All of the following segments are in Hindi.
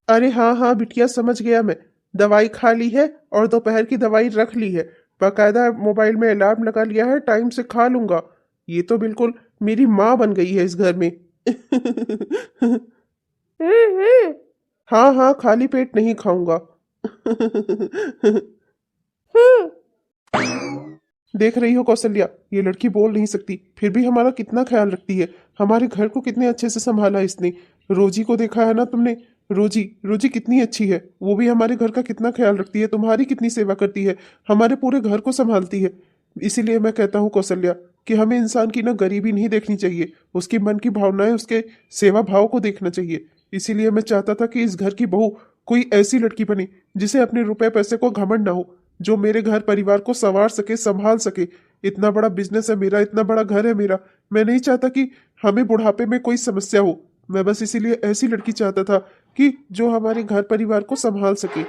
अरे हाँ हाँ बिटिया, समझ गया मैं। दवाई खा ली है और दोपहर की दवाई रख ली है। बाकायदा मोबाइल में अलार्म लगा लिया है, टाइम से खा लूंगा। ये तो बिल्कुल मेरी माँ बन गई है इस घर में। हम्म। हाँ हाँ, खाली पेट नहीं खाऊंगा। हम्म। देख रही हो कौशल्या, ये लड़की बोल नहीं सकती फिर भी हमारा कितना ख्याल रखती है। हमारे घर को कितने अच्छे से संभाला इसने। रोजी को देखा है ना तुमने? रोजी रोजी कितनी अच्छी है, वो भी हमारे घर का कितना ख्याल रखती है, तुम्हारी कितनी सेवा करती है, हमारे पूरे घर को संभालती है। इसीलिए मैं कहता हूँ कौशल्या कि हमें इंसान की ना गरीबी नहीं देखनी चाहिए, उसकी मन की भावनाएं, उसके सेवा भाव को देखना चाहिए। इसीलिए मैं चाहता था कि इस घर की बहू कोई ऐसी लड़की बने जिसे अपने रुपए पैसे को घमंड ना हो, जो मेरे घर परिवार को संवार सके, संभाल सके। इतना बड़ा बिजनेस है मेरा, इतना बड़ा घर है मेरा। मैं नहीं चाहता कि हमें बुढ़ापे में कोई समस्या हो। मैं बस इसीलिए ऐसी लड़की चाहता था कि जो हमारे घर परिवार को संभाल सके।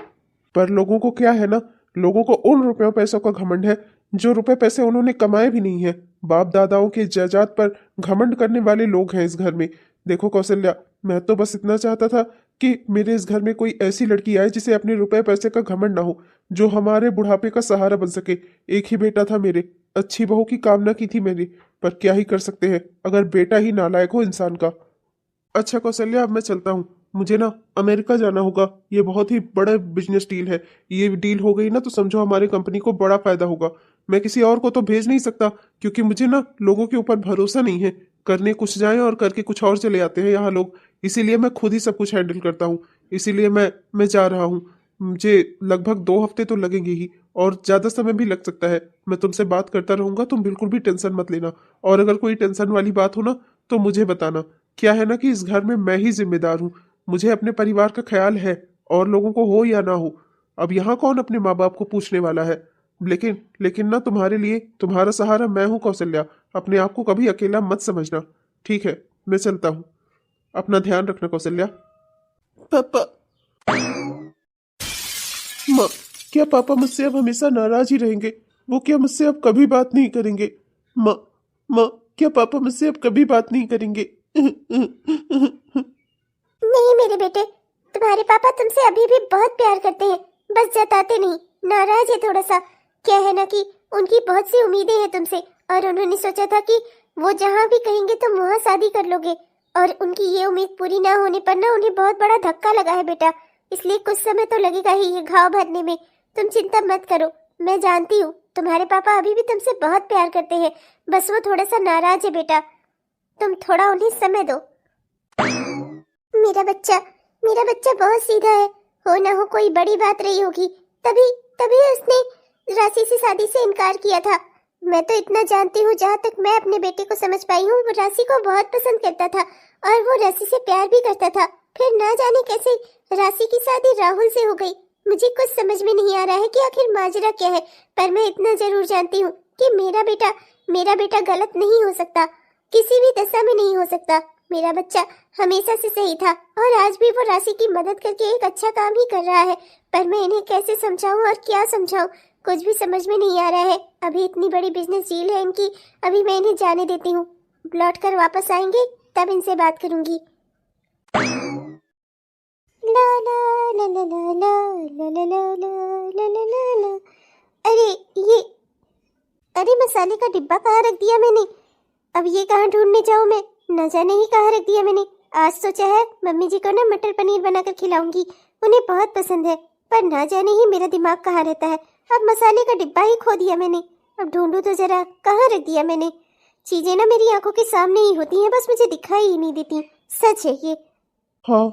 पर लोगों को क्या है ना, लोगों को उन रुपयों पैसों का घमंड है जो रुपए पैसे उन्होंने कमाए भी नहीं है। बाप दादाओं के जायदाद पर घमंड करने वाले लोग हैं इस घर में। देखो कौशल्या, मैं तो बस इतना चाहता था कि मेरे इस घर में कोई ऐसी लड़की आए जिसे अपने रुपए पैसे का घमंड ना हो, जो हमारे बुढ़ापे का सहारा बन सके। एक ही बेटा था मेरे, अच्छी बहू की कामना की थी मेरी, पर क्या ही कर सकते हैं अगर बेटा ही नालायक हो इंसान का। अच्छा कौशल्या, अब मैं चलता हूँ। मुझे ना अमेरिका जाना होगा, ये बहुत ही बड़ा बिजनेस डील है। ये डील हो गई ना तो समझो हमारी कंपनी को बड़ा फायदा होगा। मैं किसी और को तो भेज नहीं सकता, क्योंकि मुझे ना लोगों के ऊपर भरोसा नहीं है। करने कुछ जाए और करके कुछ और चले आते हैं यहाँ लोग। इसीलिए मैं खुद ही सब कुछ हैंडल करता हूँ। इसीलिए मैं जा रहा हूँ। मुझे लगभग 2 हफ्ते तो लगेंगे ही, और ज्यादा समय भी लग सकता है। मैं तुमसे बात करता रहूंगा, तुम बिल्कुल भी टेंशन मत लेना। और अगर कोई टेंशन वाली बात हो ना तो मुझे बताना। क्या है ना कि इस घर में मैं ही जिम्मेदार हूँ। मुझे अपने परिवार का ख्याल है, और लोगों को हो या ना हो। अब यहाँ कौन अपने माँ बाप को पूछने वाला है। लेकिन लेकिन ना, तुम्हारे लिए तुम्हारा सहारा मैं हूँ कौशल्या। अपने आप को कभी अकेला मत समझना। ठीक है, मैं चलता हूँ। अपना ध्यान रखना कौशल्या। पापा। माँ, क्या पापा मुझसे अब हमेशा नाराज ही रहेंगे? वो क्या मुझसे अब कभी बात नहीं करेंगे? माँ, माँ, क्या पापा मुझसे अब कभी बात नहीं करेंगे? नहीं मेरे बेटे, तुम्हारे पापा तुमसे अभी भी बहुत प्यार करते हैं, बस जताते नहीं। नाराज है थोड़ा सा। क्या है ना कि उनकी बहुत सी उम्मीदें हैं तुमसे, और उन्होंने सोचा था कि वो जहाँ भी कहेंगे तुम वहाँ शादी कर लोगे। और उनकी ये उम्मीद पूरी ना होने पर ना उन्हें बहुत बड़ा धक्का लगा है बेटा। इसलिए कुछ समय तो लगेगा ही ये घाव भरने में। तुम चिंता मत करो। मैं जानती हूँ तुम्हारे पापा अभी भी तुमसे बहुत प्यार करते हैं, बस वो थोड़ा सा नाराज है बेटा। तुम थोड़ा उन्हें समय दो। मेरा बच्चा मेरा बच्चा बहुत सीधा है। हो ना हो कोई बड़ी बात रही होगी, तभी तभी उसने राशि से शादी से इनकार किया था। मैं तो इतना जानती हूँ, जहाँ तक मैं अपने बेटे को समझ पाई हूँ, वो राशि को बहुत पसंद करता था और वो राशि से प्यार भी करता था। फिर ना जाने कैसे राशि की शादी राहुल से हो गई। मुझे कुछ समझ में नहीं आ रहा है कि आखिर माजरा क्या है, पर मैं इतना जरूर जानती हूँ कि मेरा बेटा गलत नहीं हो सकता, किसी भी दशा में नहीं हो सकता। मेरा बच्चा हमेशा से सही था, और आज भी वो राशि की मदद करके एक अच्छा काम ही कर रहा है। पर मैं इन्हें कैसे समझाऊं और क्या समझाऊं, कुछ भी समझ में नहीं आ रहा है। अभी इतनी बड़ी बिजनेस डील है इनकी, अभी मैं इन्हें जाने देती हूँ। लौट कर वापस आएंगे तब इनसे बात करूंगी। ला ला ला ला ला ला ला ला ला ला ला ला ला। अरे ये अरे मसाले का डिब्बा कहाँ रख दिया मैंने? अब ये कहाँ ढूंढने जाऊँ मैं? न जाने ही कहाँ रख दिया मैंने। आज सोचा है मम्मी जी को ना मटर पनीर बनाकर खिलाऊंगी, उन्हें बहुत पसंद है। पर ना जाने ही मेरा दिमाग कहाँ रहता है। अब मसाले का डिब्बा ही खो दिया मैंने। अब ढूंढूं तो जरा, कहाँ रख दिया मैंने? चीजें ना मेरी आंखों के सामने ही होती हैं, बस मुझे दिखाई ही नहीं देती। सच है ये। हाँ,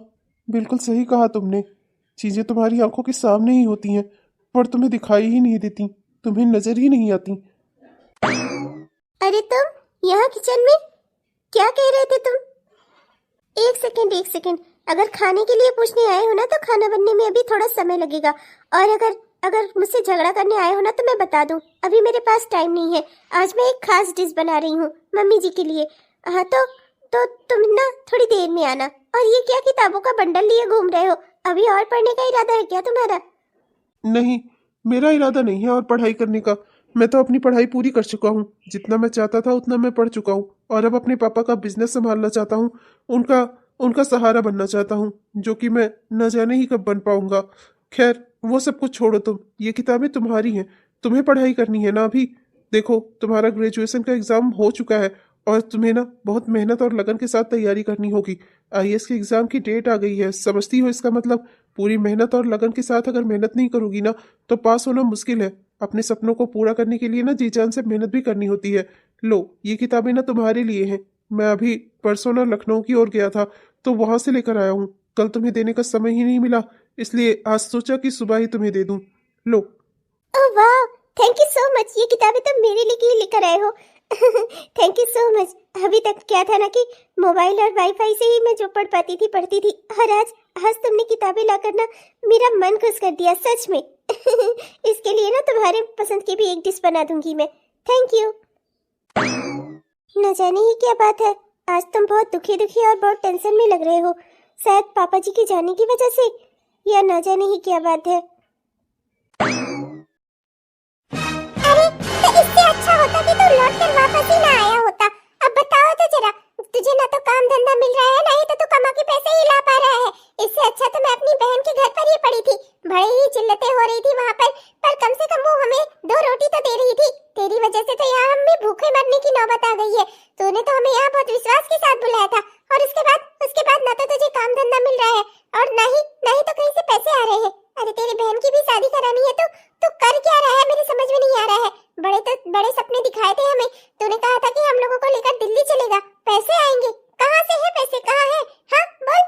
बिल्कुल सही कहा तुमने। चीजें तुम्हारी आंखों के सामने ही होती हैं, पर तुम्हें दिखाई ही नहीं देती, तुम्हें नजर ही नहीं आती। अरे तुम यहाँ किचन में क्या कह रहे थे तुम? एक सेकंड एक सेकंड। अगर खाने के लिए पूछने आए हो ना तो खाना बनने में अभी थोड़ा समय लगेगा। और अगर अगर मुझसे झगड़ा करने आए हो ना तो मैं बता दूं, अभी मेरे पास टाइम नहीं है। आज मैं एक खास डिश बना रही हूँ मम्मी जी के लिए। हाँ तो तुम ना थोड़ी देर में आना। और ये क्या किताबों का बंडल लिए घूम रहे हो? अभी और पढ़ने का इरादा है क्या तुम्हारा? नहीं, मेरा इरादा नहीं है और पढ़ाई करने का। मैं तो अपनी पढ़ाई पूरी कर चुका हूँ, जितना मैं चाहता था उतना मैं पढ़ चुका हूँ, और अब अपने पापा का बिजनेस संभालना चाहता हूँ। उनका उनका सहारा बनना चाहता हूँ, जो कि मैं न जाने ही कब बन पाऊंगा। खैर वो सब कुछ छोड़ो, तुम ये किताबें तुम्हारी हैं, तुम्हें पढ़ाई करनी है ना। अभी देखो तुम्हारा ग्रेजुएशन का एग्जाम हो चुका है और तुम्हें ना बहुत मेहनत और लगन के साथ तैयारी करनी होगी। आईएएस के एग्जाम की डेट आ गई है, समझती हो इसका मतलब। पूरी मेहनत और लगन के साथ अगर मेहनत नहीं करोगी ना तो पास होना मुश्किल है। अपने सपनों को पूरा करने के लिए ना जी जान से मेहनत भी करनी होती है। लो ये किताबें ना तुम्हारे लिए हैं। मैं अभी परसों ना लखनऊ की ओर गया था तो वहां से लेकर आया हूँ। कल तुम्हें देने का समय ही नहीं मिला, इसलिए आज सोचा कि सुबह ही तुम्हें दे दूं। लो। ओह वाह, थैंक यू सो मच। ये किताबें तुम मेरे लिए क्यों लेकर आए हो? Thank you so much. अभी तक क्या था ना कि मोबाइल और वाईफाई से ही मैं जो पढ़ती थी और आज तुमने किताबें लाकर ना मेरा मन खुश कर दिया सच में। इसके लिए ना तुम्हारे पसंद की भी एक डिश बना दूंगी मैं। Thank you. न जाने ही क्या बात है, आज तुम बहुत दुखी दुखी और बहुत टेंशन में लग रहे हो। शायद पापा जी के जाने की वजह से, या न जाने ही क्या बात है। अरे तो इससे अच्छा होता कि तू लौट कर वापस ही ना आया होता। अब बताओ तो जरा, तुझे ना तो काम धंधा मिल रहा है, ना ही तो तू कमा के पैसे ही ला पा रहा है। इससे अच्छा तो मैं अपनी बहन के घर पर ही पड़ी थी। बड़ी ही चिल्लतें हो रही थी वहाँ पर कम से कम वो हमें 2 रोटी तो दे रही थी। तेरी वजह से तो यहाँ हम भी भूखे मरने की नौबत आ गई है। तूने तो हमें यहाँ बहुत विश्वास के साथ बुलाया था और उसके बाद ना तो तुझे काम धंधा मिल रहा है और ना ही तो कहीं से पैसे आ रहे हैं। अरे तेरी बहन की भी शादी करानी है तो तू कर क्या रहा है, मेरे समझ में नहीं आ रहा है। बड़े सपने दिखाए थे हमें। तूने कहा था कि हम लोगों को लेकर दिल्ली चलेगा, पैसे आएंगे। कहाँ से है पैसे, कहाँ है? हाँ बोल।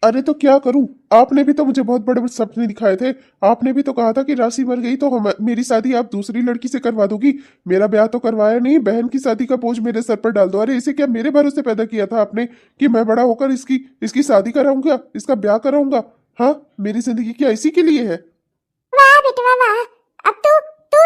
अरे तो क्या करूं, आपने भी तो मुझे बहुत बड़े बड़े सपने दिखाए थे। आपने भी तो कहा था कि राशि मर गई तो मेरी शादी आप दूसरी लड़की से करवा दोगी। मेरा ब्याह तो करवाया नहीं, बहन की शादी का बोझ मेरे सर पर डाल दो। अरे इसे क्या मेरे भरोसे पैदा किया था आपने कि मैं बड़ा होकर इसकी शादी कराऊंगा, इसका ब्याह कराऊंगा? हाँ, मेरी जिंदगी क्या इसी के लिए है? वाह बेटवा वाह। अब तू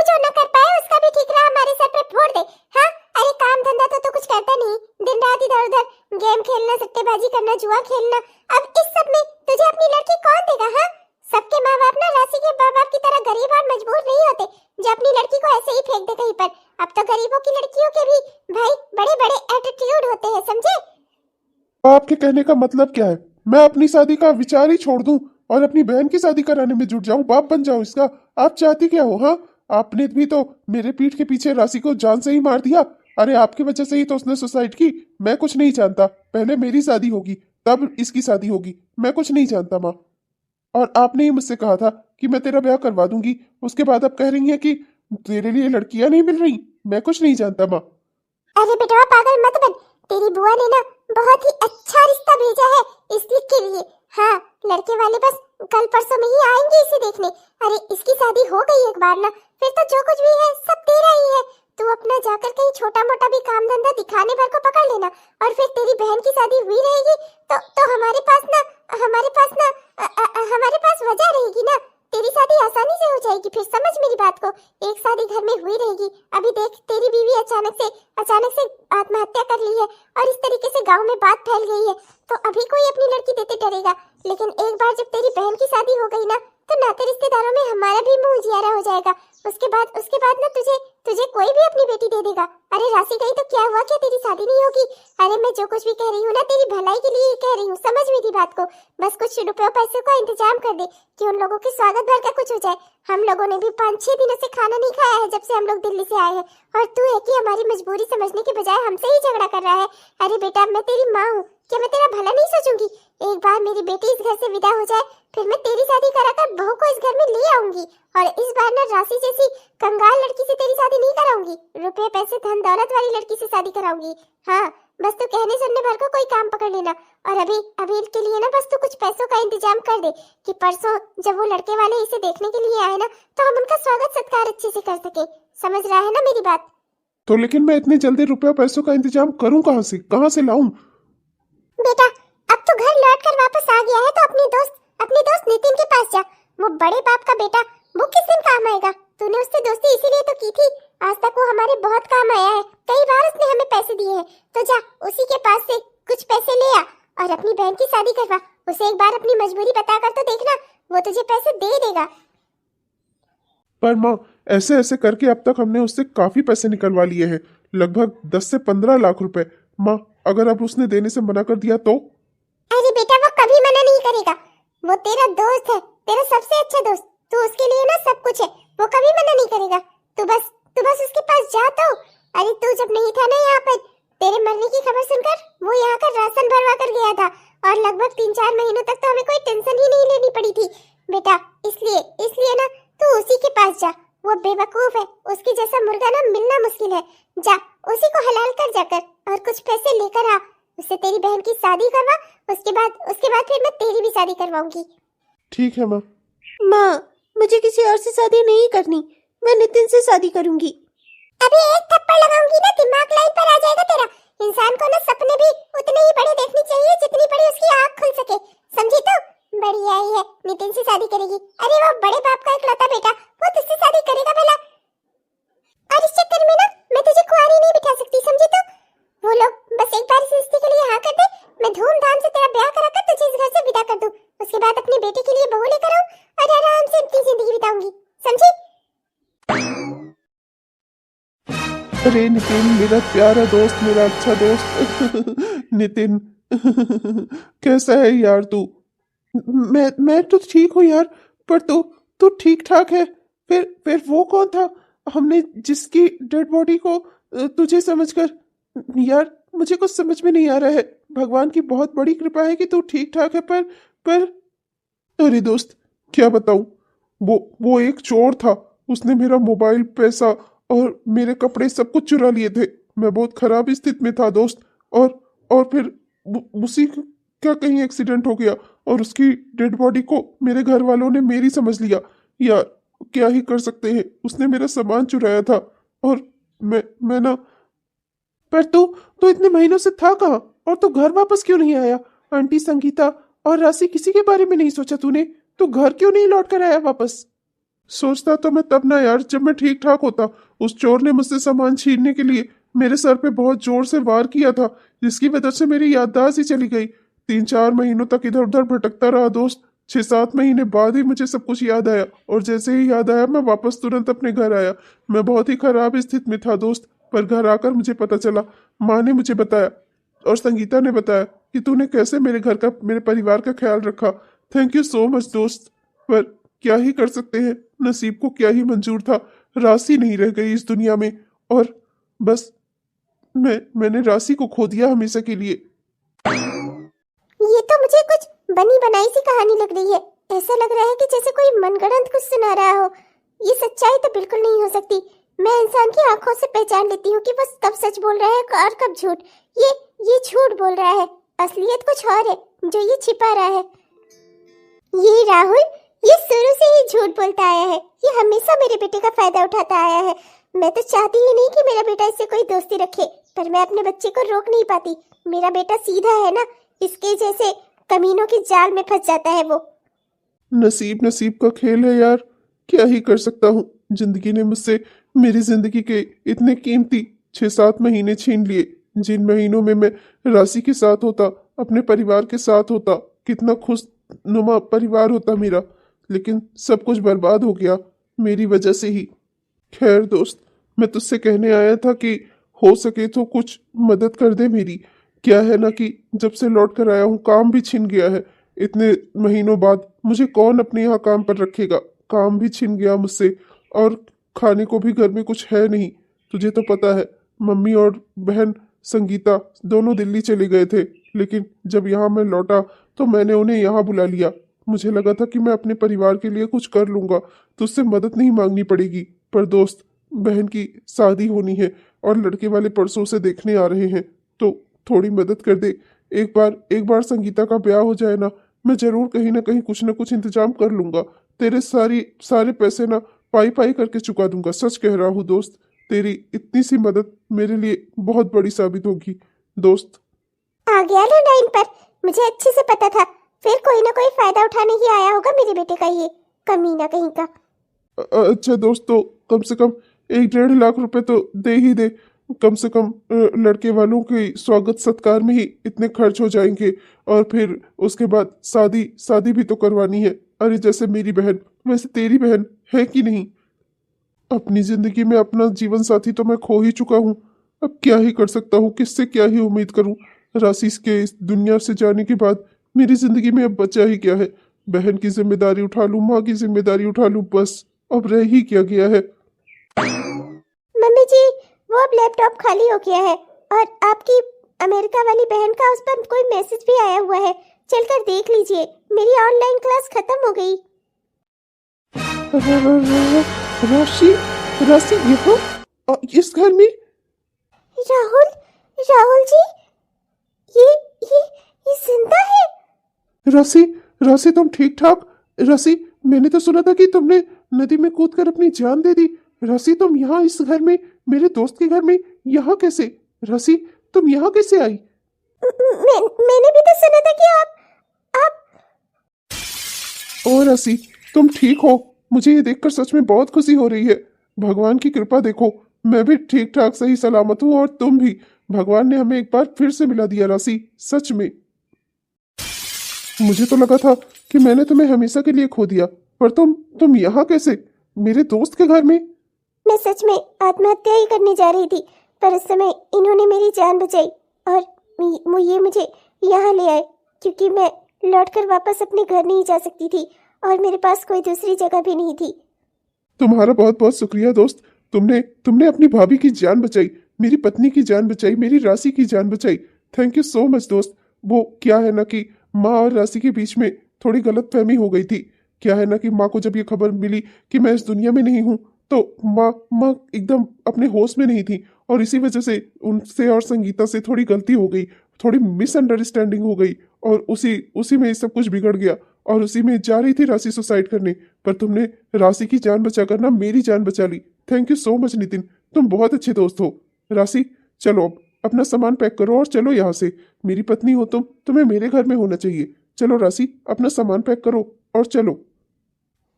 जो न कर पाए उसका भी ठीकरा हमारे सर पे फोड़ दे। हाँ, अरे काम धंधा तो कुछ करता नहीं, दिन रात इधर उधर गेम खेलना, सट्टेबाजी करना, जुआ खेलना। अब इस सब में तुझे अपनी लड़की कौन देगा? हाँ, सबके माँ बाप ना राशि के माँ बाप की तरह गरीब और मजबूर नहीं होते जो अपनी लड़की को ऐसे ही फेंक दे कहीं पर। अब तो गरीबों की लड़कियों के भी भाई बड़े बड़े एटीट्यूड होते हैं, समझे? आपके कहने का मतलब क्या है? मैं अपनी शादी का विचार ही छोड़ दूं और अपनी बहन की शादी कराने में जुट जाऊं, बाप बन जाऊं इसका? आप चाहती क्या हो? हाँ, आपने भी तो मेरे पीठ के पीछे राशि को जान से ही मार दिया। अरे आपकी वजह से ही तो उसने सुसाइड की। मैं कुछ नहीं जानता, पहले मेरी शादी होगी तब इसकी शादी होगी। मैं कुछ नहीं जानता माँ। और आपने ही मुझसे कहा था कि मैं तेरा ब्याह करवा दूंगी, उसके बाद अब कह रही है कि तेरे लिए लड़कियां नहीं मिल रही। मैं कुछ नहीं जानता माँ। अरे बेटा पागल मत बन। तेरी बुआ ने ना बहुत ही अच्छा रिश्ता भेजा है इसलिए के लिए। हाँ, लड़के वाले बस कल परसों में ही आएंगे इसे देखने। अरे इसकी शादी हो गई एक बार ना, फिर तो जो कुछ भी है सब तेरा ही है। तू अपना जाकर कहीं छोटा मोटा भी काम धंधा दिखाने भर को पकड़ लेना और फिर तेरी बहन की शादी हुई रहेगी तो हमारे पास वजह रहेगी ना। तेरी शादी आसानी से हो जाएगी। फिर समझ मेरी बात को, एक शादी घर में हुई रहेगी। अभी देख तेरी बीवी अचानक से आत्महत्या कर ली है और इस तरीके से गांव में बात फैल गई है तो अभी कोई अपनी लड़की देते डरेगा। लेकिन एक बार जब तेरी बहन की शादी हो गई ना तो नाते रिश्तेदारों में हमारा भी मुंह उजियारा हो जाएगा। उसके बाद ना तुझे कोई भी अपनी बेटी दे देगा। अरे राशि गई तो क्या हुआ, क्या तेरी शादी नहीं होगी? अरे मैं जो कुछ भी कह रही हूँ ना तेरी भलाई के लिए ही कह रही हूँ, समझ मेरी बात को। बस कुछ रुपयों पैसे का इंतजाम कर दे कि उन लोगों के स्वागत भर का कुछ हो जाए। हम लोगों ने भी 5-6 दिनों से खाना नहीं खाया है जब से हम लोग दिल्ली से आए हैं और तू है कि हमारी मजबूरी समझने के बजाय हमसे ही झगड़ा कर रहा है। अरे बेटा मैं तेरी माँ हूँ, क्या मैं तेरा भला नहीं सोचूंगी? एक बार मेरी बेटी इस घर से विदा हो जाए फिर मैं तेरी शादी कराकर बहू को इस घर में ले आऊंगी और इस बार ना राशि जैसी कंगाल लड़की से तेरी शादी नहीं कराऊंगी, रुपए पैसे धन दौलत वाली लड़की से शादी कराऊंगी। हाँ, बस तू कहने सुनने भर को कोई काम पकड़ लेना और अभी के लिए ना बस तू कुछ पैसों का इंतजाम कर दे कि परसों जब वो लड़के वाले इसे देखने के लिए आए ना तो हम उनका स्वागत सत्कार अच्छे से कर सके। समझ रहा है ना मेरी बात? तो लेकिन मैं इतनी जल्दी रुपया पैसों का इंतजाम करूं कहाँ से लाऊं? बेटा अब तू घर लौट कर वापस आ गया है तो अपने दोस्त नितिन के पास जा। वो बड़े बाप का बेटा, वो किस दिन काम आएगा? तूने उससे दोस्ती इसीलिए तो की थी। आज तक वो हमारे बहुत काम आया है, कई बार उसने हमें पैसे दिए हैं। तो जा उसी के पास से कुछ पैसे ले आ और अपनी बहन की शादी करवा। उसे एक बार अपनी मजबूरी बताकर तो देखना, वो तुझे पैसे दे देगा। पर माँ ऐसे ऐसे करके अब तक हमने उससे काफी पैसे निकलवा लिए हैं, लगभग 10 से 15 लाख रुपए। माँ अगर अब उसने देने से मना कर दिया तो? अरे बेटा वो कभी मना नहीं करेगा, वो तेरा दोस्त है, तेरा सबसे अच्छा दोस्त, तू उसके लिए ना सब कुछ है, वो कभी मना नहीं करेगा। तू बस उसके पास जा तो। अरे तू जब नहीं था ना यहाँ पर, तेरे मरने की खबर सुनकर वो यहाँ का राशन भरवा कर गया था और लगभग 3-4 महीनों तक तो हमें कोई टेंशन ही नहीं लेनी पड़ी थी बेटा। इसलिए ना तू उसी के पास जा, वो बेवकूफ है, उसके जैसा मुर्गा ना मिलना मुश्किल है। जा उसी को हलाल कर जाकर और कुछ पैसे लेकर आ, उससे तेरी बहन की शादी करवा, उसके बाद फिर मैं तेरी भी शादी करवाऊंगी। ठीक है माँ। माँ, मुझे किसी और से शादी नहीं करनी, मैं नितिन से शादी करूंगी। अभी एक थप्पड़ लगाऊंगी ना दिमाग लाइन पर आ जाएगा तेरा। इंसान को ना सपने भी उतने ही बड़े देखने चाहिए जितनी बड़ी उसकी आँख खुल सके, समझी? तो बड़ी आई है, नितिन से शादी करेगी। अरे वो बड़े बाप का इकलौता बेटा, वो तुझसे शादी करेगा भला? और इस चक्कर में ना मैं तुझे कुंवारी नहीं बिठा सकती, समझी? तो वो लोग बस एक बार इस रिश्ते के लिए हाँ कर दे, मैं धूमधाम से तेरा ब्याह कराकर तुझे इस घर से विदा कर दूं, उसके बाद अपने बेटे के लिए बहू लेकर आऊं और आराम से अपनी जिंदगी बिताऊंगी, समझी? अरे नितिन, मेरा प्यारा दोस्त, मेरा अच्छा दोस्त नितिन कैसा है यार तू? मैं तो ठीक हूँ यार, पर तू ठीक ठाक है? फिर वो कौन था हमने जिसकी डेड बॉडी को तुझे समझकर? यार मुझे कुछ समझ में नहीं आ रहा है। भगवान की बहुत बड़ी कृपा है कि तू ठीक ठाक है, पर अरे दोस्त क्या बताऊं, वो एक चोर था। उसने मेरा मोबाइल, पैसा और मेरे कपड़े सब कुछ चुरा लिए थे। मैं बहुत खराब स्थिति में था दोस्त। और फिर उसी का कहीं एक्सीडेंट हो गया और उसकी डेड बॉडी को मेरे घर वालों ने मेरी समझ लिया। यार क्या ही कर सकते हैं, उसने मेरा सामान चुराया था। और मैं ना, पर तू इतने महीनों से था कहाँ? और तू घर वापस क्यों नहीं आया? आंटी संगीता और राशि किसी के बारे में नहीं सोचा तूने? तू घर क्यों नहीं लौट कर आया वापस? सोचता तो मैं तब ना यार, जब मैं ठीक ठाक होता। उस चोर ने मुझसे सामान छीनने के लिए मेरे सर पे बहुत जोर से वार किया था, जिसकी वजह से मेरी याददाश्त ही चली गई। 3-4 महीनों तक इधर उधर भटकता रहा दोस्त। 6-7 महीने बाद ही मुझे सब कुछ याद आया, और जैसे ही याद आया मैं वापस तुरंत अपने घर आया। मैं बहुत ही खराब स्थिति में था दोस्त, पर घर आकर मुझे पता चला, माँ ने मुझे बताया और संगीता ने बताया कि तूने कैसे मेरे घर का, मेरे परिवार का ख्याल रखा। थैंक यू सो मच दोस्त। पर क्या ही कर सकते हैं, नसीब को क्या ही मंजूर था। राशि नहीं रह गई इस दुनिया में, और बस मैंने राशि को खो दिया हमेशा के लिए। ये तो मुझे कुछ बनी बनाई सी कहानी लग रही है। ऐसा लग रहा है कि जैसे कोई मनगढ़ंत कुछ सुना रहा हो। ये सच्चाई तो बिल्कुल नहीं हो सकती। मैं इंसान की आंखों से पहचान लेती हूँ कि वो कब सच बोल रहा है और कब झूठ। ये झूठ बोल रहा है, असलियत कुछ और है जो ये छिपा रहा है। ये राहुल, ये शुरू से ही झूठ बोलता आया है। ये हमेशा मेरे बेटे का फायदा उठाता आया है। मैं तो चाहती ही नहीं कि मेरा बेटा इससे कोई दोस्ती रखे, पर मैं अपने बच्चे को रोक नहीं पाती। मेरा बेटा सीधा है ना, इसके जैसे कमीनों के जाल में फंस जाता है वो। नसीब का खेल है यार, क्या ही कर सकता हूँ। जिंदगी ने मुझसे मेरी जिंदगी के इतने कीमती 6-7 महीने छीन लिए। जिन महीनों में मैं राशि के साथ होता, अपने परिवार के साथ होता, कितना खुशनुमा परिवार होता मेरा, लेकिन सब कुछ बर्बाद हो गया मेरी वजह से ही। खैर दोस्त, मैं तुझसे कहने आया था कि हो सके तो कुछ मदद कर दे मेरी। क्या है ना कि जब से लौट कर आया हूँ काम भी छिन गया है। इतने महीनों बाद मुझे कौन अपने यहाँ काम पर रखेगा? काम भी छिन गया मुझसे, और खाने को भी घर में कुछ है नहीं। तुझे तो पता है, मम्मी और बहन संगीता दोनों दिल्ली चले गए थे, लेकिन जब यहाँ मैं लौटा तो मैंने उन्हें यहाँ बुला लिया। मुझे लगा था कि मैं अपने परिवार के लिए कुछ कर लूँगा, तुझसे मदद नहीं मांगनी पड़ेगी। पर दोस्त, बहन की शादी होनी है और लड़के वाले परसों से देखने आ रहे हैं, तो थोड़ी मदद कर दे। एक बार संगीता का ब्याह हो जाए ना, मैं जरूर कहीं ना कहीं कुछ ना कुछ इंतजाम कर लूँगा। तेरे सारे पैसे ना पाई करके चुका दूंगा। सच कह रहा हूँ दोस्त, तेरी इतनी सी मदद मेरे लिए बहुत बड़ी साबित होगी दोस्त। आ गया ना लाइन पर, मुझे अच्छे से पता था। फिर कोई ना कोई फायदा उठाने ही आया होगा मेरे बेटे का, ये कमीना कहीं का। अच्छा दोस्त, तो कम से कम 1-1.5 लाख रुपए तो दे ही दे। कम से कम लड़के वालों के स्वागत सत्कार में ही इतने खर्च हो जाएंगे, और फिर उसके बाद शादी भी तो करवानी है। अरे जैसे मेरी बहन वैसे तेरी बहन है कि नहीं? अपनी जिंदगी में अपना जीवन साथी तो मैं खो ही चुका हूँ। अब क्या ही कर सकता हूँ, किससे क्या ही उम्मीद करूँ? राशि के इस दुनिया से जाने के बाद मेरी जिंदगी में अब बचा ही क्या है? बहन की जिम्मेदारी उठा लूं, माँ की जिम्मेदारी उठा लूं, बस अब रह ही क्या गया है? मम्मी जी, वो अब लैपटॉप खाली हो गया है और आपकी अमेरिका वाली बहन का उस पर कोई मैसेज भी आया हुआ है, चलकर देख लीजिए। मेरी ऑनलाइन क्लास खत्म हो गई। राशि, राशि यहाँ इस घर में? राहुल, राहुल जी, ये ये ये जिंदा है? राशि, राशि तुम ठीक ठाक? राशि, मैंने तो सुना था कि तुमने नदी में कूदकर अपनी जान दे दी। राशि, तुम यहाँ इस घर में, मेरे दोस्त के घर में, यहाँ कैसे? राशि, तुम यहाँ कैसे आई? मैंने भी तो सुना था कि आप ओ राशि, तुम ठीक हो? मुझे ये देखकर सच में बहुत खुशी हो रही है। भगवान की कृपा देखो, मैं भी ठीक ठाक सही सलामत हूँ और तुम भी। भगवान ने हमें एक बार फिर से मिला दिया राशि, सच में। मुझे तो लगा था कि मैंने तुम्हें हमेशा के लिए खो दिया, पर तुम यहाँ कैसे, मेरे दोस्त के घर में? मैं सच में आत्महत्या ही करने जा रही थी, पर उस समय इन्होंने मेरी जान बचाई और ये मुझे यहाँ ले आए, क्योंकि मैं लौटकर वापस अपने घर नहीं जा सकती थी और मेरे पास कोई दूसरी जगह भी नहीं थी। तुम्हारा बहुत बहुत शुक्रिया दोस्त। तुमने अपनी भाभी की जान बचाई, मेरी पत्नी की जान बचाई, मेरी राशि की जान बचाई। थैंक यू सो मच दोस्त। वो क्या है ना कि माँ और राशि के बीच में थोड़ी गलतफहमी हो गई थी। क्या है ना कि माँ को जब ये खबर मिली कि मैं इस दुनिया में नहीं हूँ, तो माँ एकदम अपने होश में नहीं थी और इसी वजह से उनसे और संगीता से थोड़ी गलती हो गई, थोड़ी मिसअंडरस्टैंडिंग हो गई और उसी उसी में सब कुछ बिगड़ गया और उसी में जा रही थी राशि सुसाइड करने, पर तुमने राशि की जान बचाकर ना मेरी जान बचा ली। Thank you so much Nitin, तुम बहुत अच्छे दोस्त हो। राशि, चलो अब अपना सामान पैक करो और चलो यहाँ से। मेरी पत्नी हो तुम, तुम्हें मेरे घर में होना चाहिए। चलो राशि, अपना सामान पैक करो और चलो।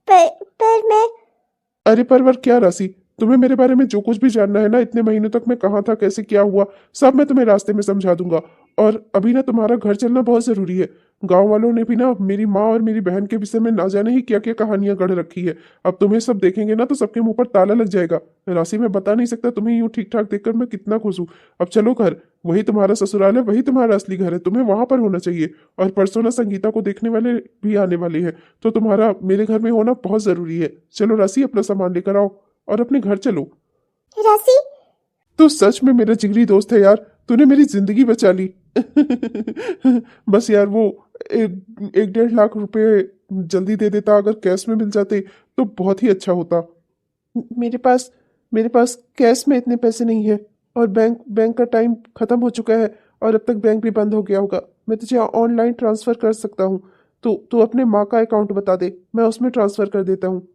पर मैं अरे परवर क्या राशि, तुम्हें मेरे बारे में जो कुछ भी जानना है ना, इतने महीनों तक मैं कहाँ था, कैसे क्या हुआ, सब मैं तुम्हें रास्ते में समझा दूंगा। और अभी ना तुम्हारा घर चलना बहुत जरूरी है। गांव वालों ने भी ना मेरी माँ और मेरी बहन के विषय में ना जाने ही क्या क्या कहानियां गढ़ रखी है। अब तुम्हें सब देखेंगे ना तो सबके मुंह पर ताला लग जाएगा। राशि, मैं बता नहीं सकता तुम्हें यूं ठीक ठाक देखकर मैं कितना खुश हूँ। अब चलो घर, वही तुम्हारा ससुराल है, वही तुम्हारा असली घर है, तुम्हें वहां पर होना चाहिए। और परसों ना संगीता को देखने वाले भी आने वाले हैं, तो तुम्हारा मेरे घर में होना बहुत जरूरी है। चलो राशि, अपना सामान लेकर आओ और अपने घर चलो। राशि, तो सच में मेरा जिगरी दोस्त है यार, तूने मेरी जिंदगी बचा ली। बस यार वो 1-1.5 लाख रुपए जल्दी दे देता, अगर कैश में मिल जाते तो बहुत ही अच्छा होता। मेरे पास कैश में इतने पैसे नहीं है और बैंक का टाइम खत्म हो चुका है और अब तक बैंक भी बंद हो गया होगा। मैं तुझे ऑनलाइन ट्रांसफर कर सकता हूँ, तो तू अपने माँ का अकाउंट बता दे, मैं उसमें ट्रांसफर कर देता हूँ।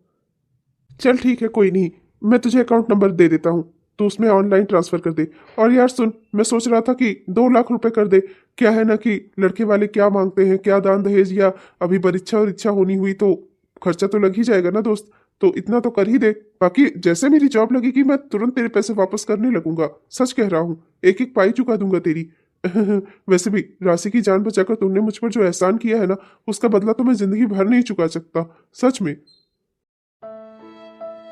चल ठीक है, कोई नहीं, मैं तुझे अकाउंट नंबर दे देता हूँ, तो उसमें ऑनलाइन ट्रांसफर कर दे। और यार सुन, मैं सोच रहा था कि 2 लाख रुपए कर दे। क्या है ना कि लड़के वाले क्या मांगते हैं, क्या दान दहेज, या अभी परीक्षा और इच्छा होनी हुई तो खर्चा तो लग ही जाएगा ना दोस्त, तो इतना तो कर ही दे। बाकी जैसे मेरी जॉब लगेगी मैं तुरंत तेरे पैसे वापस करने लगूंगा, सच कह रहा हूँ, एक एक पाई चुका दूंगा तेरी। वैसे भी राशि की जान बचाकर तुमने मुझ पर जो एहसान किया है ना, उसका बदला तो मैं जिंदगी भर नहीं चुका सकता, सच में।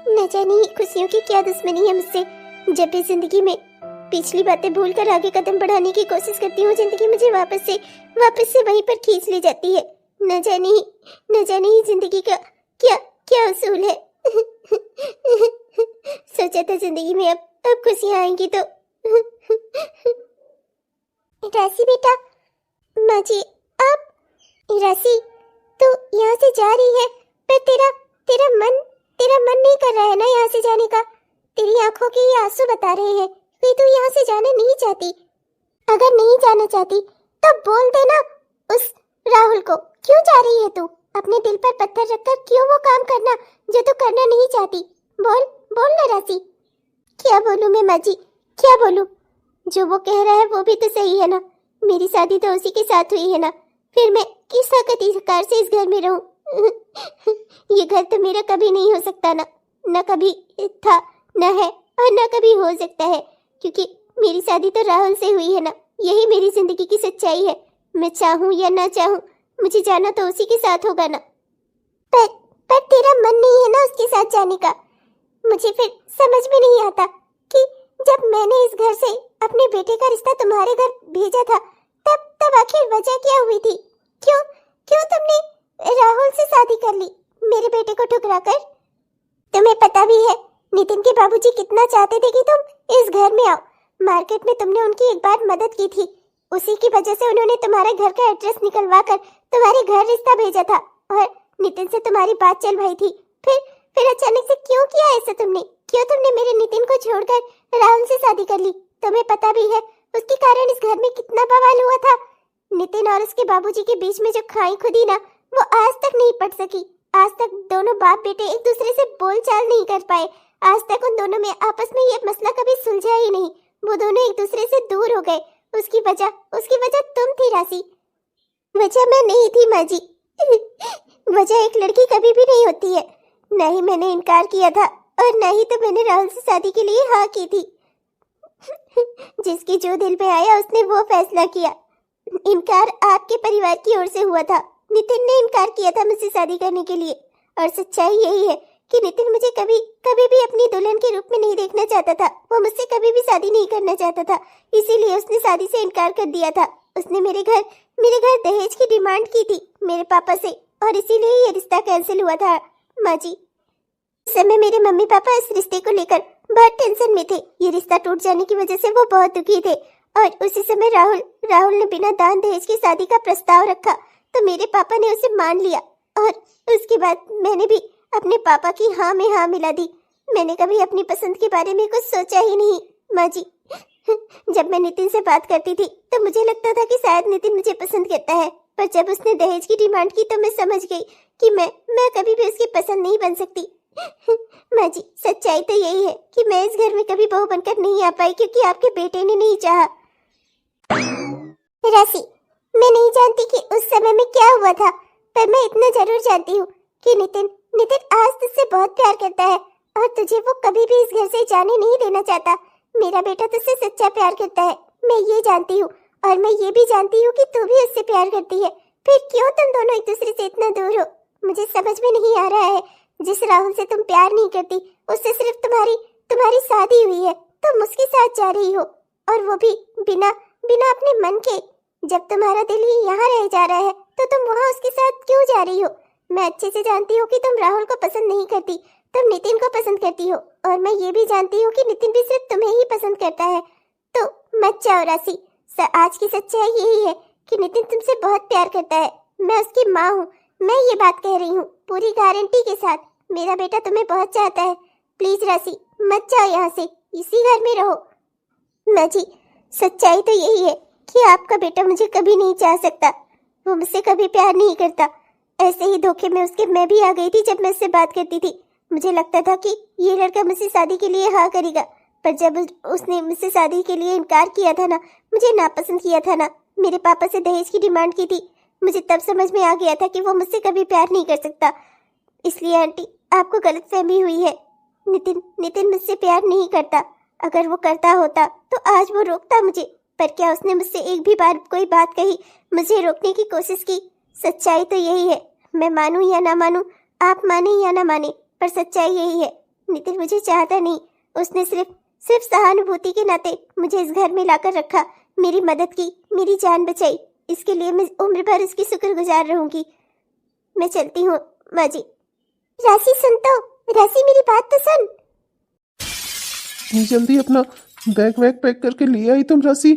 न जाने खुशियों की क्या दुश्मनी है मुझसे। जब भी जिंदगी में पिछली बातें भूलकर आगे कदम बढ़ाने की कोशिश करती हूँ, जिंदगी मुझे वापस से वहीं पर खींच ले जाती है। न जाने ही जिंदगी का क्या क्या उसूल है। सोचा था जिंदगी में अब खुशियाँ आएंगी तो। राशि बेटा, माँ जी, आप राशि, तू यहाँ से जा रही है, पर तेरा मन नहीं कर रहा है ना यहाँ से जाने का। तेरी आंखों के ये आंसू बता रहे हैं कि तू यहाँ से जाना नहीं चाहती। अगर नहीं जाना चाहती तो बोल देना उस राहुल को। क्यों जा रही है तू? अपने दिल पर पत्थर रखकर क्यों वो काम करना जो तू करना नहीं चाहती? बोल ना राशि। क्या बोलूं मैं माँ जी, क्या बोलूं? जो वो कह रहा है वो भी तो सही है ना। मेरी शादी तो उसी के साथ हुई है ना, फिर मैं किस अधिकार से इस घर में रहूं? ये घर तो मेरा कभी नहीं हो सकता ना, न कभी था, न है और न कभी हो सकता है, क्योंकि मेरी शादी तो राहुल से हुई है ना। यही मेरी जिंदगी की सच्चाई है। मैं चाहूं या ना चाहूं, मुझे जाना तो उसी के साथ होगा ना। पर तेरा मन नहीं है ना उसके साथ जाने का। मुझे फिर समझ में नहीं आता कि जब मैंने इस घर से अपने बेटे का रिश्ता तुम्हारे घर भेजा था, तब आखिर वजह क्या हुई थी? क्यों क्यों तुमने राहुल से शादी कर ली मेरे बेटे को ठुकरा कर? तुम्हें पता भी है नितिन के बाबूजी कितना चाहते थे कि तुम इस घर में आओ। मार्केट में तुमने उनकी एक बार मदद की थी, उसी की वजह से उन्होंने तुम्हारे घर का एड्रेस निकलवा कर तुम्हारे घर रिश्ता भेजा था और नितिन से तुम्हारी बात चल रही थी। फिर अचानक से क्यों किया ऐसा तुमने? क्यों तुमने मेरे नितिन को छोड़कर राहुल से शादी कर ली? तुम्हें पता भी है उसके कारण इस घर में कितना बवाल हुआ था। नितिन और उसके बाबूजी के बीच में जो खाई खुदी ना, वो आज तक नहीं पट सकी। आज तक दोनों बाप बेटे एक दूसरे से बोलचाल नहीं कर पाए। आज तक उन दोनों में आपस में ये मसला कभी सुलझा ही नहीं। वो दोनों एक दूसरे से दूर हो गए। उसकी वजह तुम थी राशि। वजह मैं नहीं थी माँ जी। वजह एक लड़की कभी भी नहीं होती है। न ही मैंने इनकार किया था और न ही तो मैंने राहुल से शादी के लिए हाँ की थी। जिसकी जो दिल में आया उसने वो फैसला किया। इनकार आपके परिवार की ओर से हुआ था। नितिन ने इनकार किया था मुझसे शादी करने के लिए और सच्चाई यही है कि नितिन मुझे कभी भी अपनी दुल्हन के रूप में नहीं देखना चाहता था। वो मुझसे कभी भी शादी नहीं करना चाहता था, इसीलिए उसने शादी से इनकार कर दिया था। उसने मेरे घर दहेज की डिमांड की थी मेरे पापा से और इसीलिए ये रिश्ता कैंसिल हुआ था माँ जी। उस समय मेरे मम्मी पापा इस रिश्ते को लेकर बहुत टेंशन में थे। ये रिश्ता टूट जाने की वजह से वो बहुत दुखी थे और उसी समय राहुल ने बिना दान दहेज की शादी का प्रस्ताव रखा तो मेरे पापा ने उसे मान लिया और उसके बाद मैंने भी अपने पापा की हाँ में हाँ मिला दी। मैंने कभी अपनी पसंद के बारे में कुछ सोचा ही नहीं माँ जी। जब मैं नितिन से बात करती थी तो मुझे लगता था कि शायद नितिन मुझे पसंद करता है, पर जब उसने दहेज की डिमांड की तो मैं समझ गई कि मैं कभी भी उसकी पसंद नहीं बन सकती। माँ जी, सच्चाई तो यही है कि मैं इस घर में कभी बहू बनकर नहीं आ पाई क्योंकि आपके बेटे ने नहीं चाहा। राशि, मैं नहीं जानती कि उस समय में क्या हुआ था, पर मैं इतना जरूर जानती हूँ कि नितिन आज तुझसे बहुत प्यार करता है और तुझे वो कभी भी इस घर से जाने नहीं देना चाहता। मेरा बेटा तुझसे सच्चा प्यार करता है, मैं ये जानती हूँ और मैं ये भी जानती हूँ कि तू भी उससे प्यार करती है। फिर क्यों तुम दोनों एक दूसरे से इतना दूर हो? मुझे समझ में नहीं आ रहा है। जिस राहुल से तुम प्यार नहीं करती उससे सिर्फ तुम्हारी शादी हुई है, तुम उसके साथ जा रही हो और वो भी बिना अपने मन के। जब तुम्हारा दिल ही यहाँ रह जा रहा है तो तुम वहाँ उसके साथ क्यों जा रही हो? मैं अच्छे से जानती हूँ कि तुम राहुल को पसंद नहीं करती, तुम नितिन को पसंद करती हो और मैं ये भी जानती हूँ कि नितिन भी सिर्फ तुम्हें ही पसंद करता है। तो मत जाओ राशि, आज की सच्चाई यही है कि नितिन तुमसे बहुत प्यार करता है। मैं उसकी माँ हूँ, मैं ये बात कह रही हूँ पूरी गारंटी के साथ। मेरा बेटा तुम्हें बहुत चाहता है। प्लीज राशि, मत जाओ यहाँ से, इसी घर में रहो। माँ जी, सच्चाई तो यही है कि आपका बेटा मुझे कभी नहीं चाह सकता, वो मुझसे कभी प्यार नहीं करता। ऐसे ही धोखे में उसके मैं भी आ गई थी। जब मैं उससे बात करती थी मुझे लगता था कि ये लड़का मुझसे शादी के लिए हाँ करेगा, पर जब उसने मुझसे शादी के लिए इनकार किया था ना, मुझे नापसंद किया था ना, मेरे पापा से दहेज की डिमांड की थी, मुझे तब समझ में आ गया था कि वो मुझसे कभी प्यार नहीं कर सकता। इसलिए आंटी, आपको गलतफहमी हुई है। नितिन मुझसे प्यार नहीं करता। अगर वो करता होता तो आज वो रोकता मुझे, पर क्या उसने मुझसे एक भी बार कोई बात कही, मुझे रोकने की कोशिश की? सच्चाई तो यही है। मैं मानूं या ना मानूं, आप माने या ना माने, पर सच्चाई यही है। नितिन मुझे चाहता नहीं, उसने सिर्फ सहानुभूति के नाते मुझे इस घर में लाकर रखा, मेरी मदद की, मेरी जान बचाई। इसके लिए मैं उम्र भर उसकी शुक्रगुजार रहूंगी। मैं चलती हूँ माँ जी। राशि सुन तो, राशि मेरी बात तो सुन। इतनी जल्दी अपना बैग वैग पैक करके ले आई तुम राशि?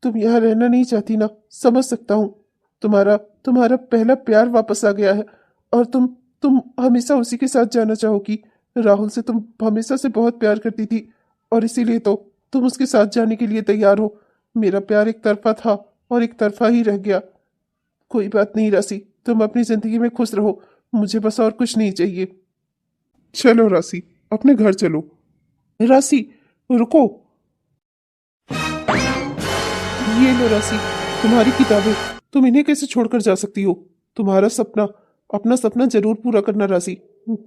तुम यहाँ रहना नहीं चाहती ना, समझ सकता हूँ। तुम्हारा पहला प्यार वापस आ गया है और तुम हमेशा उसी के साथ जाना चाहोगी। राहुल से तुम हमेशा से बहुत प्यार करती थी और इसीलिए तो तुम उसके साथ जाने के लिए तैयार हो। मेरा प्यार एक तरफा था और एक तरफा ही रह गया। कोई बात नहीं राशि, तुम अपनी जिंदगी में खुश रहो, मुझे बस और कुछ नहीं चाहिए। चलो राशि, अपने घर चलो। राशि रुको, ये लो राशि, तुम्हारी किताबें। तुम इन्हें कैसे छोड़कर जा सकती हो? तुम्हारा सपना, अपना सपना जरूर पूरा करना राशि।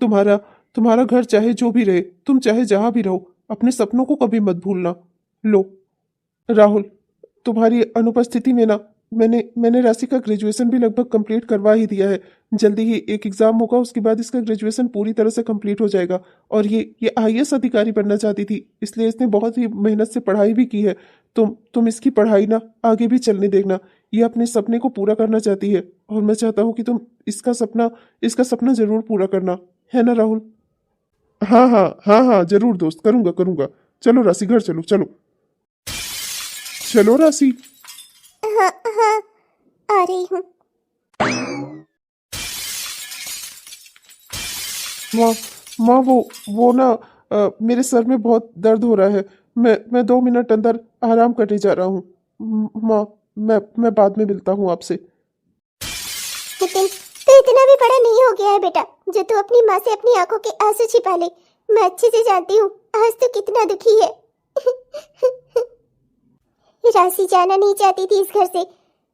तुम्हारा घर चाहे जो भी रहे, तुम चाहे जहां भी रहो, अपने सपनों को कभी मत भूलना। लो राहुल, तुम्हारी अनुपस्थिति में ना मैंने राशि का ग्रेजुएशन भी लगभग कंप्लीट करवा ही दिया है। जल्दी ही एक एग्जाम होगा, उसके बाद इसका ग्रेजुएशन पूरी तरह से कंप्लीट हो जाएगा। और ये आईएएस अधिकारी बनना चाहती थी, इसलिए इसने बहुत ही मेहनत से पढ़ाई भी की है। तुम इसकी पढ़ाई ना आगे भी चलने देखना। ये अपने सपने को पूरा करना चाहती है और मैं चाहता हूँ कि तुम इसका सपना जरूर पूरा करना, है ना राहुल? हाँ हाँ हाँ हाँ, जरूर दोस्त, करूंगा करूंगा। चलो राशि, घर चलो चलो। चलो राशि। हाँ हाँ, आ रही हूँ। माँ, माँ वो ना मेरे सर में बहुत दर्द हो रहा है। मैं 2 मिनट अंदर आराम करने जा रहा हूँ। माँ, मैं बाद में मिलता हूँ आपसे। नितिन, तो इतना भी बड़ा नहीं हो गया है बेटा जो तू अपनी माँ से अपनी आंखों के आंसू छिपा ले। मैं अच्छे से जानती हूँ आज तू कितना दुखी है। राशि जाना नहीं चाहती थी इस घर से।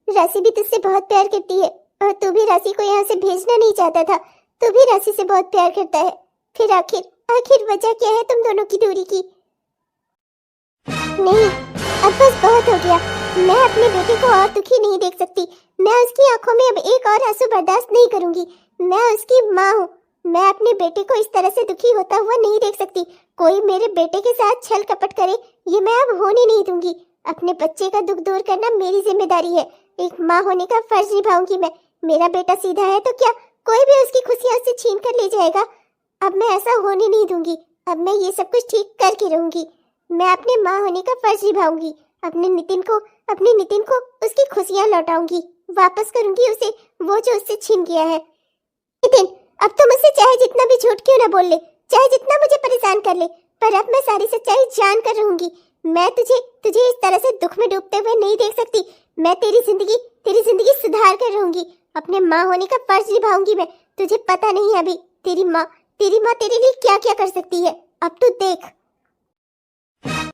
राशि भी तुझसे बहुत प्यार करती है और तू भी राशि को यहाँ से भेजना नहीं चाहता था। तू भी राशि से बहुत प्यार करता है। फिर आखिर वजह क्या है तुम दोनों की दूरी की? नहीं, अब बस बहुत हो गया। मैं अपने बेटे को और दुखी नहीं देख सकती। मैं उसकी आंखों में अब एक और आंसू बर्दाश्त नहीं करूंगी। मैं उसकी माँ हूँ। मैं अपने बेटे को इस तरह से दुखी होता हुआ नहीं देख सकती। कोई मेरे बेटे के साथ छल कपट करे, ये मैं अब होने नहीं दूंगी। अपने बच्चे का दुख दूर करना मेरी जिम्मेदारी है। एक माँ होने का फर्ज निभाऊंगी मैं। मेरा बेटा सीधा है तो क्या कोई भी उसकी खुशियां उससे छीन कर ले जाएगा? अब मैं ऐसा होने नहीं दूंगी। अब मैं ये सब कुछ ठीक करके रहूंगी। मैं अपने माँ होने का फर्ज निभाऊंगी। अपने नितिन को उसकी खुशियां लौटाऊंगी। वापस करूंगी उसे वो जो उससे छीन गया है। नितिन, अब तुम मुझसे चाहे जितना भी झूठ क्यों ना बोल ले, चाहे जितना मुझे परेशान कर ले, पर अब मैं सारी सच्चाई जान कर रहूंगी। मैं तुझे इस तरह से दुख में डूबते हुए नहीं देख सकती। मैं तेरी जिंदगी सुधार कर रहूंगी। अपने माँ होने का फर्ज निभाऊंगी मैं। तुझे पता नहीं है अभी तेरी माँ तेरे लिए क्या क्या कर सकती है। अब तू देख।